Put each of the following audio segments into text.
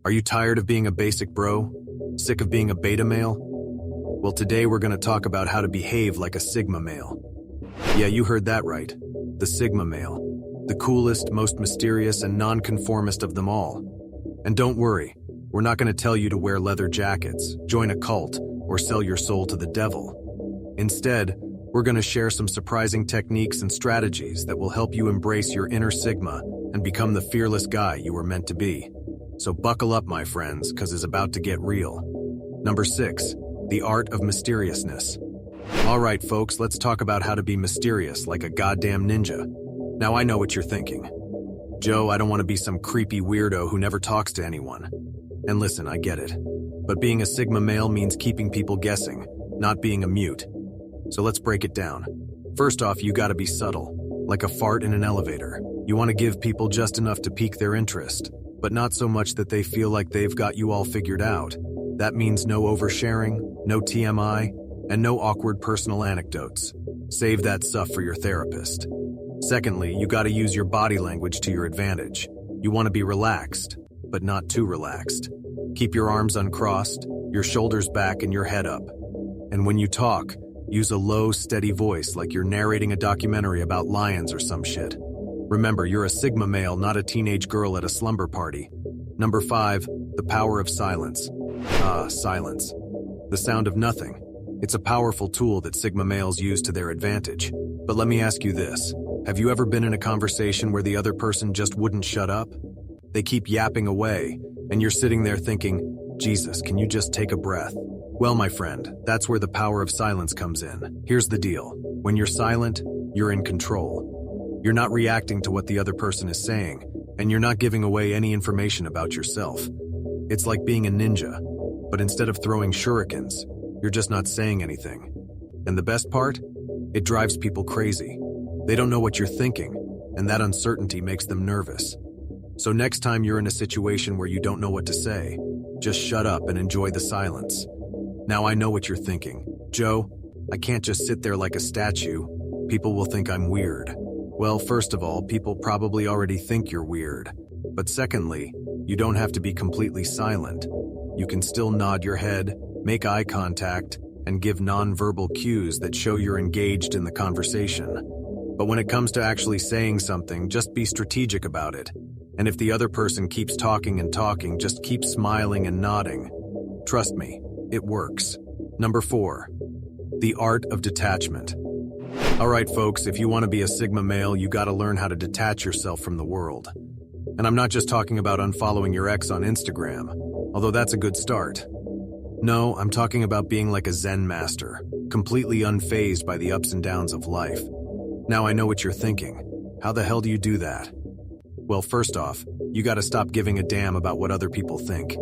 Are you tired of being a basic bro? Sick of being a beta male? Well, today we're going to talk about how to behave like a Sigma male. Yeah, you heard that right. The Sigma male. The coolest, most mysterious, and non-conformist of them all. And don't worry, we're not going to tell you to wear leather jackets, join a cult, or sell your soul to the devil. Instead, we're going to share some surprising techniques and strategies that will help you embrace your inner Sigma and become the fearless guy you were meant to be. So buckle up, my friends, because it's about to get real. Number 6, the art of mysteriousness. All right, folks, let's talk about how to be mysterious like a goddamn ninja. Now, I know what you're thinking. Joe, I don't want to be some creepy weirdo who never talks to anyone. And listen, I get it. But being a Sigma male means keeping people guessing, not being a mute. So let's break it down. First off, you gotta be subtle, like a fart in an elevator. You want to give people just enough to pique their interest, but not so much that they feel like they've got you all figured out. That means no oversharing, no TMI, and no awkward personal anecdotes. Save that stuff for your therapist. Secondly, you gotta use your body language to your advantage. You want to be relaxed, but not too relaxed. Keep your arms uncrossed, your shoulders back, and your head up. And when you talk, use a low, steady voice like you're narrating a documentary about lions or some shit. Remember, you're a Sigma male, not a teenage girl at a slumber party. Number 5, the power of silence. Silence. The sound of nothing. It's a powerful tool that Sigma males use to their advantage. But let me ask you this. Have you ever been in a conversation where the other person just wouldn't shut up? They keep yapping away, and you're sitting there thinking, Jesus, can you just take a breath? Well, my friend, that's where the power of silence comes in. Here's the deal. When you're silent, you're in control. You're not reacting to what the other person is saying, and you're not giving away any information about yourself. It's like being a ninja, but instead of throwing shurikens, you're just not saying anything. And the best part? It drives people crazy. They don't know what you're thinking, and that uncertainty makes them nervous. So next time you're in a situation where you don't know what to say, just shut up and enjoy the silence. Now I know what you're thinking. Joe, I can't just sit there like a statue. People will think I'm weird. Well, first of all, people probably already think you're weird. But secondly, you don't have to be completely silent. You can still nod your head, make eye contact, and give non-verbal cues that show you're engaged in the conversation. But when it comes to actually saying something, just be strategic about it. And if the other person keeps talking and talking, just keep smiling and nodding. Trust me, it works. Number 4, the art of detachment. All right, folks, if you want to be a Sigma male, you gotta learn how to detach yourself from the world. And I'm not just talking about unfollowing your ex on Instagram, although that's a good start. No, I'm talking about being like a Zen master, completely unfazed by the ups and downs of life. Now I know what you're thinking. How the hell do you do that? Well, first off, you gotta stop giving a damn about what other people think.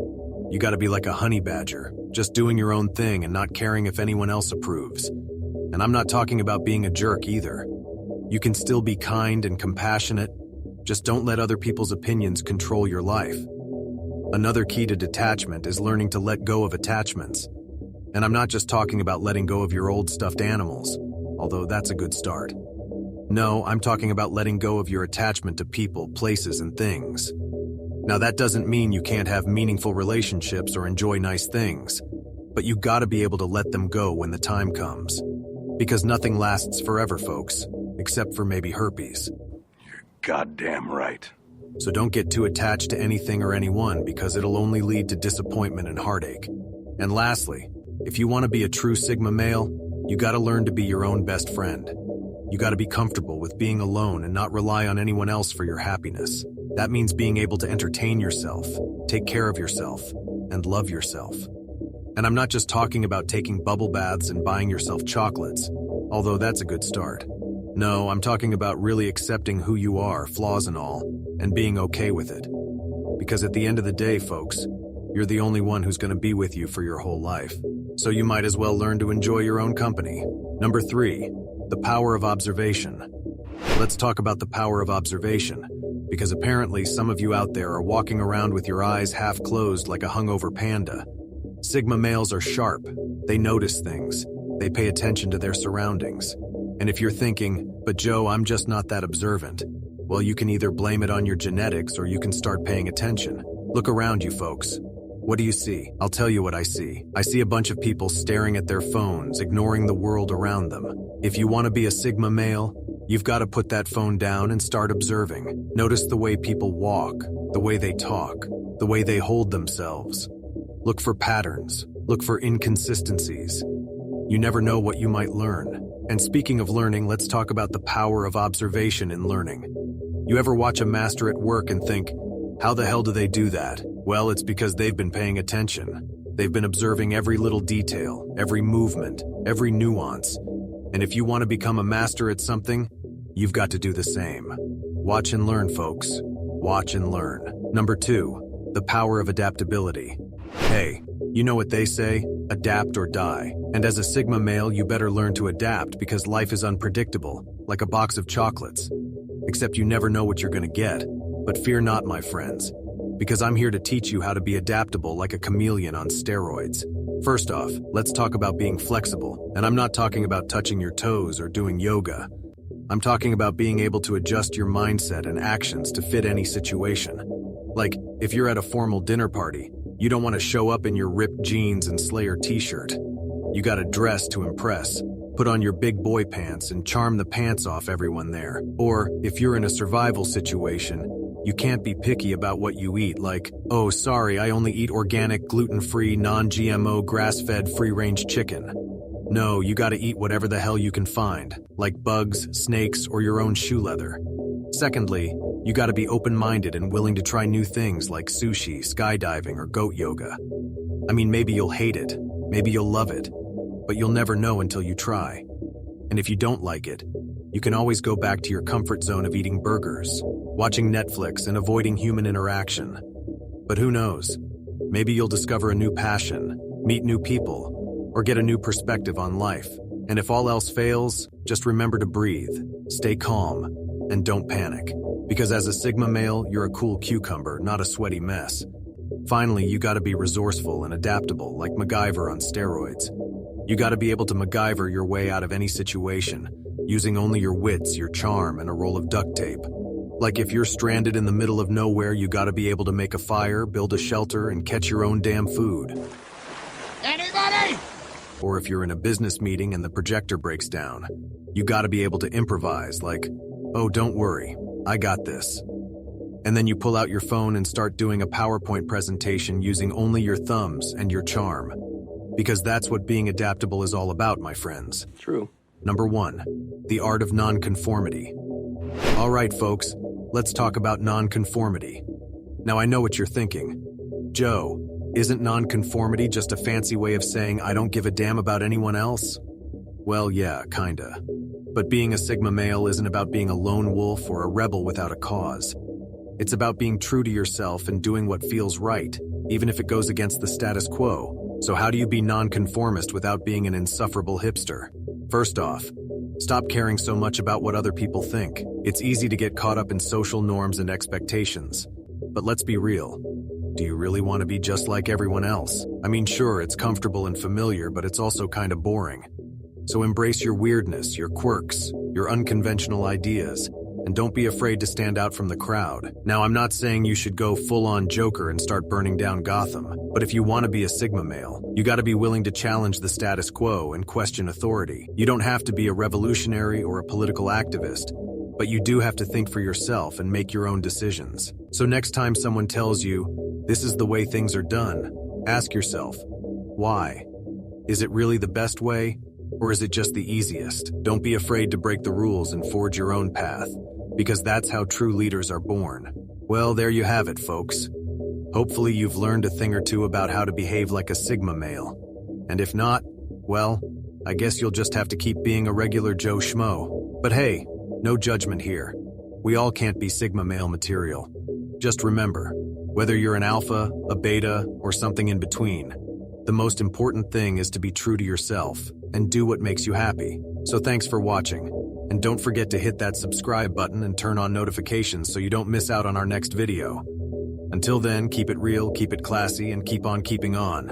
You gotta be like a honey badger, just doing your own thing and not caring if anyone else approves. And I'm not talking about being a jerk either. You can still be kind and compassionate, just don't let other people's opinions control your life. Another key to detachment is learning to let go of attachments. And I'm not just talking about letting go of your old stuffed animals, although that's a good start. No, I'm talking about letting go of your attachment to people, places, and things. Now, that doesn't mean you can't have meaningful relationships or enjoy nice things, but you gotta be able to let them go when the time comes. Because nothing lasts forever, folks, except for maybe herpes. You're goddamn right. So don't get too attached to anything or anyone, because it'll only lead to disappointment and heartache. And lastly, if you want to be a true Sigma male, you gotta learn to be your own best friend. You gotta be comfortable with being alone and not rely on anyone else for your happiness. That means being able to entertain yourself, take care of yourself, and love yourself. And I'm not just talking about taking bubble baths and buying yourself chocolates, although that's a good start. No, I'm talking about really accepting who you are, flaws and all, and being okay with it. Because at the end of the day, folks, you're the only one who's going to be with you for your whole life. So you might as well learn to enjoy your own company. Number 3, the power of observation. Let's talk about the power of observation, because apparently some of you out there are walking around with your eyes half closed like a hungover panda. Sigma males are sharp. They notice things. They pay attention to their surroundings. And if you're thinking, but Joe, I'm just not that observant, well, you can either blame it on your genetics or you can start paying attention. Look around you, folks. What do you see? I'll tell you what I see. I see a bunch of people staring at their phones, ignoring the world around them. If you want to be a Sigma male, you've got to put that phone down and start observing. Notice the way people walk, the way they talk, the way they hold themselves. Look for patterns. Look for inconsistencies. You never know what you might learn. And speaking of learning, let's talk about the power of observation in learning. You ever watch a master at work and think, how the hell do they do that? Well, it's because they've been paying attention. They've been observing every little detail, every movement, every nuance. And if you want to become a master at something, you've got to do the same. Watch and learn, folks. Watch and learn. Number 2, the power of adaptability. Hey, you know what they say, adapt or die. And as a Sigma male, you better learn to adapt because life is unpredictable, like a box of chocolates. Except you never know what you're going to get. But fear not, my friends, because I'm here to teach you how to be adaptable like a chameleon on steroids. First off, let's talk about being flexible. And I'm not talking about touching your toes or doing yoga. I'm talking about being able to adjust your mindset and actions to fit any situation. Like, if you're at a formal dinner party, you don't want to show up in your ripped jeans and Slayer t-shirt. You gotta dress to impress. Put on your big boy pants and charm the pants off everyone there. Or, if you're in a survival situation, you can't be picky about what you eat, like, oh, sorry, I only eat organic, gluten-free, non-GMO, grass-fed, free-range chicken. No, you gotta eat whatever the hell you can find, like bugs, snakes, or your own shoe leather. Secondly, you gotta be open-minded and willing to try new things like sushi, skydiving, or goat yoga. I mean, maybe you'll hate it, maybe you'll love it, but you'll never know until you try. And if you don't like it, you can always go back to your comfort zone of eating burgers, watching Netflix, and avoiding human interaction. But who knows? Maybe you'll discover a new passion, meet new people, or get a new perspective on life. And if all else fails, just remember to breathe, stay calm, and don't panic. Because as a Sigma male, you're a cool cucumber, not a sweaty mess. Finally, you gotta be resourceful and adaptable, like MacGyver on steroids. You gotta be able to MacGyver your way out of any situation, using only your wits, your charm, and a roll of duct tape. Like if you're stranded in the middle of nowhere, you gotta be able to make a fire, build a shelter, and catch your own damn food. Anybody? Or if you're in a business meeting and the projector breaks down, you gotta be able to improvise, like, oh, don't worry, I got this. And then you pull out your phone and start doing a PowerPoint presentation using only your thumbs and your charm. Because that's what being adaptable is all about, my friends. True. Number 1, the art of nonconformity. All right, folks, let's talk about nonconformity. Now I know what you're thinking. Joe, isn't nonconformity just a fancy way of saying I don't give a damn about anyone else? Well, yeah, kinda. But being a Sigma male isn't about being a lone wolf or a rebel without a cause. It's about being true to yourself and doing what feels right, even if it goes against the status quo. So how do you be nonconformist without being an insufferable hipster? First off, stop caring so much about what other people think. It's easy to get caught up in social norms and expectations. But let's be real. Do you really want to be just like everyone else? I mean, sure, it's comfortable and familiar, but it's also kind of boring. So embrace your weirdness, your quirks, your unconventional ideas, and don't be afraid to stand out from the crowd. Now, I'm not saying you should go full-on Joker and start burning down Gotham, but if you want to be a Sigma male, you gotta be willing to challenge the status quo and question authority. You don't have to be a revolutionary or a political activist, but you do have to think for yourself and make your own decisions. So next time someone tells you, this is the way things are done, ask yourself, why? Is it really the best way? Or is it just the easiest? Don't be afraid to break the rules and forge your own path, because that's how true leaders are born. Well, there you have it, folks. Hopefully you've learned a thing or two about how to behave like a Sigma male. And if not, well, I guess you'll just have to keep being a regular Joe Schmo. But hey, no judgment here. We all can't be Sigma male material. Just remember, whether you're an alpha, a beta, or something in between, the most important thing is to be true to yourself and do what makes you happy. So thanks for watching. And don't forget to hit that subscribe button and turn on notifications so you don't miss out on our next video. Until then, keep it real, keep it classy, and keep on keeping on.